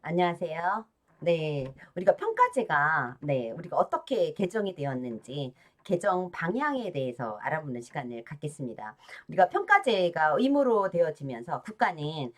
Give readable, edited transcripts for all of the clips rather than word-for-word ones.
안녕하세요. 네, 우리가 평가제가, 우리가 어떻게 개정이 되었는지, 개정 방향에 대해서 알아보는 시간을 갖겠습니다. 우리가 평가제가 의무로 되어지면서 국가는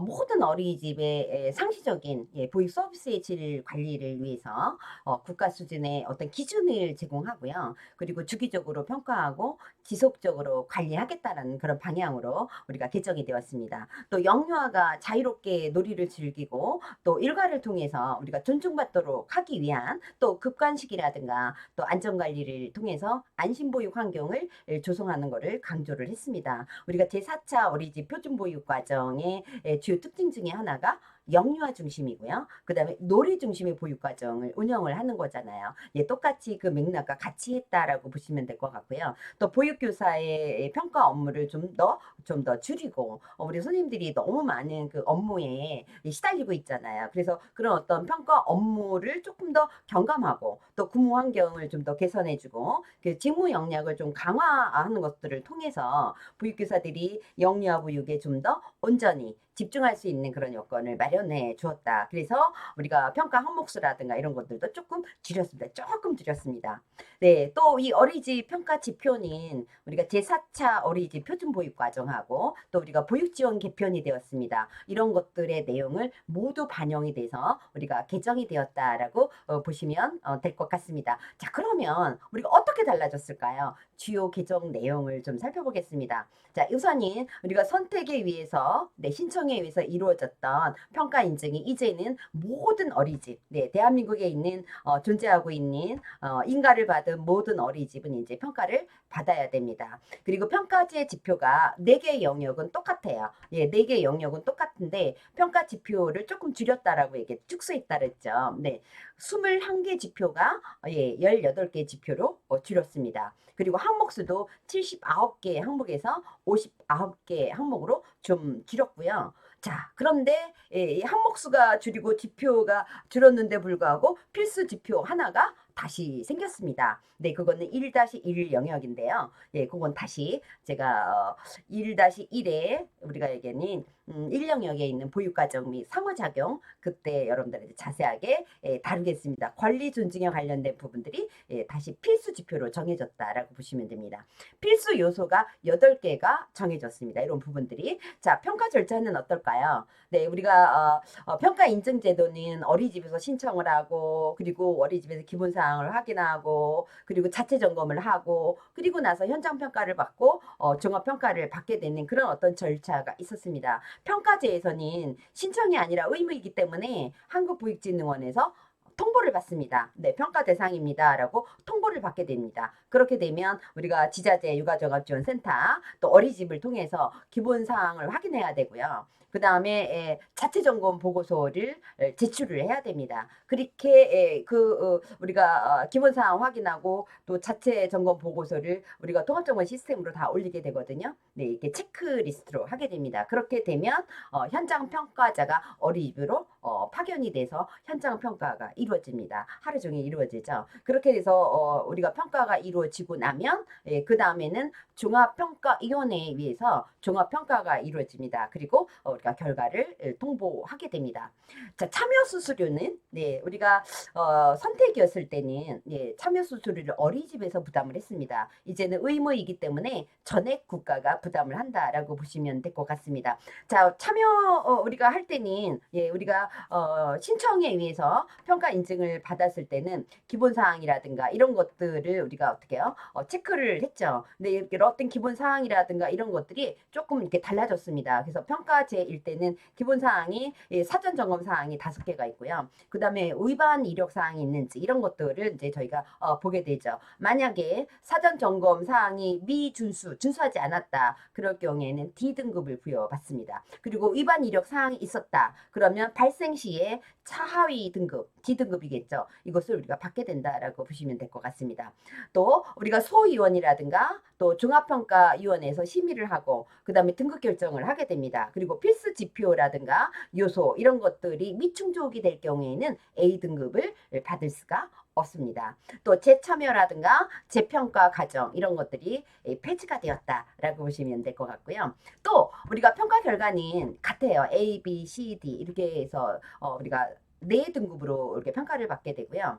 모든 어린이집의 상시적인 보육 서비스의 질 관리를 위해서 국가 수준의 어떤 기준을 제공하고요. 그리고 주기적으로 평가하고 지속적으로 관리하겠다는 그런 방향으로 우리가 개정이 되었습니다. 또 영유아가 자유롭게 놀이를 즐기고 또 일과를 통해서 우리가 존중받도록 하기 위한 또 급간식이라든가 또 안전관리를 통해서 안심보육 환경을 조성하는 것을 강조를 했습니다. 우리가 제4차 어린이집 표준보육 과정의 주요 특징 중에 하나가 영유아 중심이고요. 그 다음에 놀이 중심의 보육 과정을 운영을 하는 거잖아요. 예, 똑같이 그 맥락과 같이 했다라고 보시면 될 것 같고요. 또 보육교사의 평가 업무를 좀 더 줄이고 우리 손님들이 너무 많은 그 업무에 시달리고 있잖아요. 그래서 그런 어떤 평가 업무를 조금 더 경감하고 또 근무 환경을 좀 더 개선해주고 그 직무 역량을 좀 강화하는 것들을 통해서 보육교사들이 영유아 보육에 좀 더 온전히 집중할 수 있는 그런 여건을 마련해 주었다. 그래서 우리가 평가 항목수라든가 이런 것들도 조금 줄였습니다. 조금 줄였습니다. 네, 또 이 어린이집 평가 지표는 우리가 제4차 어린이집 표준보육과정하고 또 우리가 보육지원 개편이 되었습니다. 이런 것들의 내용을 모두 반영이 돼서 우리가 개정이 되었다라고 보시면 될 것 같습니다. 자, 그러면 우리가 어떻게 달라졌을까요? 주요 개정 내용을 좀 살펴보겠습니다. 자, 우선은 우리가 선택에 의해서, 신청에 의해서 이루어졌던 평가 인증이 이제는 모든 어린이집, 대한민국에 있는 존재하고 있는 인가를 받은 모든 어린이집은 이제 평가를 받아야 됩니다. 그리고 평가지의 지표가 4개의 영역은 똑같아요. 예, 4개의 영역은 똑같은데 평가 지표를 조금 줄였다라고 얘기 축소했다 그랬죠. 네. 21개 지표가 18개 지표로 줄였습니다. 그리고 항목 수도 79개 항목에서 59개 항목으로 좀 줄였고요. 자, 그런데 이 항목 수가 줄이고 지표가 줄었는데 불구하고 필수 지표 하나가 다시 생겼습니다. 네, 그거는 1-1 영역인데요. 예, 그건 다시 제가 1-1에 우리가 얘기하는 1영역에 있는 보육과정 및 상호작용 그때 여러분들한테 자세하게 다루겠습니다. 관리 존중에 관련된 부분들이 다시 필수 지표로 정해졌다라고 보시면 됩니다. 필수 요소가 8개가 정해졌습니다. 이런 부분들이. 자, 평가 절차는 어떨까요? 네, 우리가 평가 인증 제도는 어린이집에서 신청을 하고 그리고 어린이집에서 기본 사항을 확인하고 그리고 자체 점검을 하고 그리고 나서 현장 평가를 받고 종합 평가를 받게 되는 그런 어떤 절차가 있었습니다. 평가제에서는 신청이 아니라 의무이기 때문에 한국보육진흥원에서 통보를 받습니다. 네, 평가 대상입니다라고 통보를 받게 됩니다. 그렇게 되면 우리가 지자체 육아종합지원센터 또 어린이집을 통해서 기본 사항을 확인해야 되고요. 그 다음에 자체 점검 보고서를 제출을 해야 됩니다. 그렇게 우리가 기본 사항 확인하고 또 자체 점검 보고서를 우리가 통합점검 시스템으로 다 올리게 되거든요. 네, 이렇게 체크리스트로 하게 됩니다. 그렇게 되면 현장 평가자가 어린이집으로 파견이 돼서 현장 평가가 이루어집니다. 하루 종일 이루어지죠. 그렇게 돼서 우리가 평가가 이루어지고 나면 그 다음에는 종합평가위원회에 의해서 종합평가가 이루어집니다. 그리고 우리가 결과를 통보하게 됩니다. 자, 참여 수수료는 우리가 선택이었을 때는 참여 수수료를 어린이집에서 부담을 했습니다. 이제는 의무이기 때문에 전액 국가가 부담을 한다라고 보시면 될 것 같습니다. 자, 참여 우리가 할 때는 우리가 신청에 의해서 평가 인증을 받았을 때는 기본 사항이라든가 이런 것들을 우리가 어떻게 해요? 체크를 했죠. 근데 이렇게 어떤 기본 사항이라든가 이런 것들이 조금 이렇게 달라졌습니다. 그래서 평가제일 때는 기본 사항이 사전 점검 사항이 5개가 있고요. 그 다음에 위반 이력 사항이 있는지 이런 것들을 이제 저희가 보게 되죠. 만약에 사전 점검 사항이 준수하지 않았다. 그럴 경우에는 D등급을 부여받습니다. 그리고 위반 이력 사항이 있었다. 그러면 발생 시에 차하위 등급, D등급이겠죠. 이것을 우리가 받게 된다라고 보시면 될 것 같습니다. 또 우리가 소위원이라든가 또 종합평가위원회에서 심의를 하고 그 다음에 등급 결정을 하게 됩니다. 그리고 필수 지표라든가 요소 이런 것들이 미충족이 될 경우에는 A등급을 받을 수가 없습니다. 또 재참여라든가 재평가 과정 이런 것들이 폐지가 되었다라고 보시면 될 것 같고요. 또 우리가 평가 결과는 같아요. A, B, C, D 이렇게 해서 우리가 네 등급으로 이렇게 평가를 받게 되고요.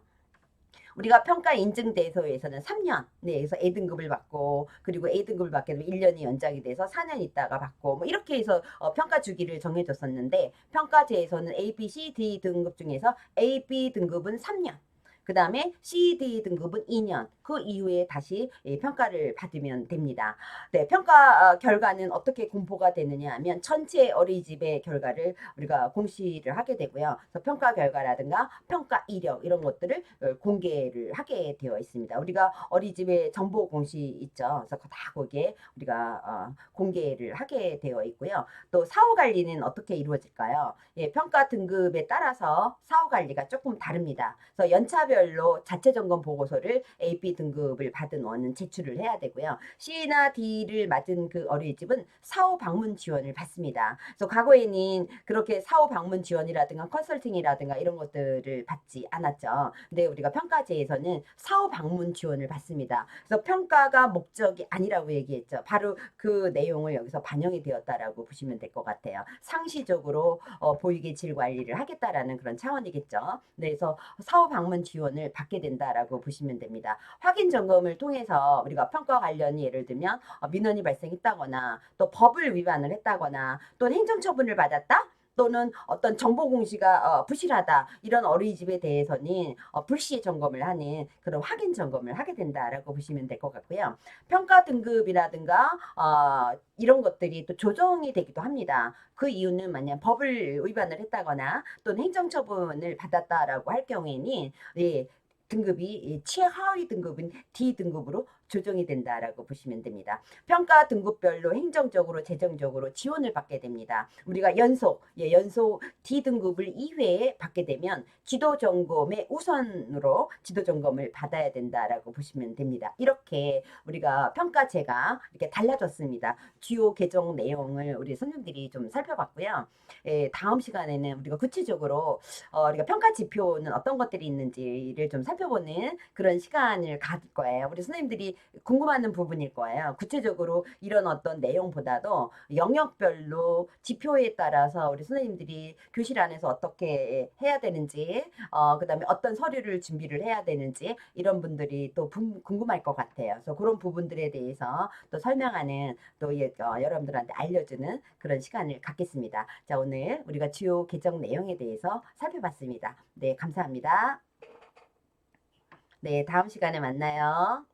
우리가 평가 인증 대소에서는 3년 내에서 A등급을 받고 그리고 A등급을 받게 되면 1년이 연장이 돼서 4년 있다가 받고 뭐 이렇게 해서 평가 주기를 정해줬었는데 평가제에서는 A, B, C, D 등급 중에서 A, B 등급은 3년 그 다음에 C, D 등급은 2년 그 이후에 다시 평가를 받으면 됩니다. 네, 평가 결과는 어떻게 공포가 되느냐 하면 전체 어린이집의 결과를 우리가 공시를 하게 되고요. 그래서 평가 결과라든가 평가 이력 이런 것들을 공개를 하게 되어 있습니다. 우리가 어린이집에 정보 공시 있죠. 그래서 다 거기에 우리가 공개를 하게 되어 있고요. 또 사후 관리는 어떻게 이루어질까요? 예, 평가 등급에 따라서 사후 관리가 조금 다릅니다. 그래서 연차별로 자체 점검 보고서를 A, B 등급을 받은 원은 제출을 해야 되고요. C나 D를 맞은 그 어린이집은 사후 방문 지원을 받습니다. 그래서 과거에는 그렇게 사후 방문 지원이라든가 컨설팅이라든가 이런 것들을 받지 않았죠. 근데 우리가 평가제에서는 사후 방문 지원을 받습니다. 그래서 평가가 목적이 아니라고 얘기했죠. 바로 그 내용을 여기서 반영이 되었다라고 보시면 될 것 같아요. 상시적으로 보육의 질 관리를 하겠다라는 그런 차원이겠죠. 네, 그래서 사후 방문 지원을 받게 된다라고 보시면 됩니다. 확인 점검을 통해서 우리가 평가 관련이 예를 들면 민원이 발생했다거나 또 법을 위반을 했다거나 또는 행정처분을 받았다? 또는 어떤 정보 공시가 부실하다 이런 어린이집에 대해서는 불시 점검을 하는 그런 확인 점검을 하게 된다라고 보시면 될 것 같고요. 평가 등급이라든가 이런 것들이 또 조정이 되기도 합니다. 그 이유는 만약 법을 위반을 했다거나 또는 행정처분을 받았다라고 할 경우에는 예, 등급이 최하위 등급인 D 등급으로 조정이 된다라고 보시면 됩니다. 평가 등급별로 행정적으로 재정적으로 지원을 받게 됩니다. 우리가 연속 D등급을 2회에 받게 되면 지도점검의 우선으로 지도점검을 받아야 된다라고 보시면 됩니다. 이렇게 우리가 평가제가 이렇게 달라졌습니다. 주요 개정 내용을 우리 선생님들이 좀 살펴봤고요. 다음 시간에는 우리가 구체적으로 우리가 평가 지표는 어떤 것들이 있는지를 좀 살펴보는 그런 시간을 가질 거예요. 우리 선생님들이 궁금한 부분일 거예요. 구체적으로 이런 어떤 내용보다도 영역별로 지표에 따라서 우리 선생님들이 교실 안에서 어떻게 해야 되는지, 그다음에 어떤 서류를 준비를 해야 되는지 이런 분들이 또 궁금할 것 같아요. 그래서 그런 부분들에 대해서 또 설명하는 또 여러분들한테 알려주는 그런 시간을 갖겠습니다. 자, 오늘 우리가 주요 개정 내용에 대해서 살펴봤습니다. 네, 감사합니다. 네, 다음 시간에 만나요.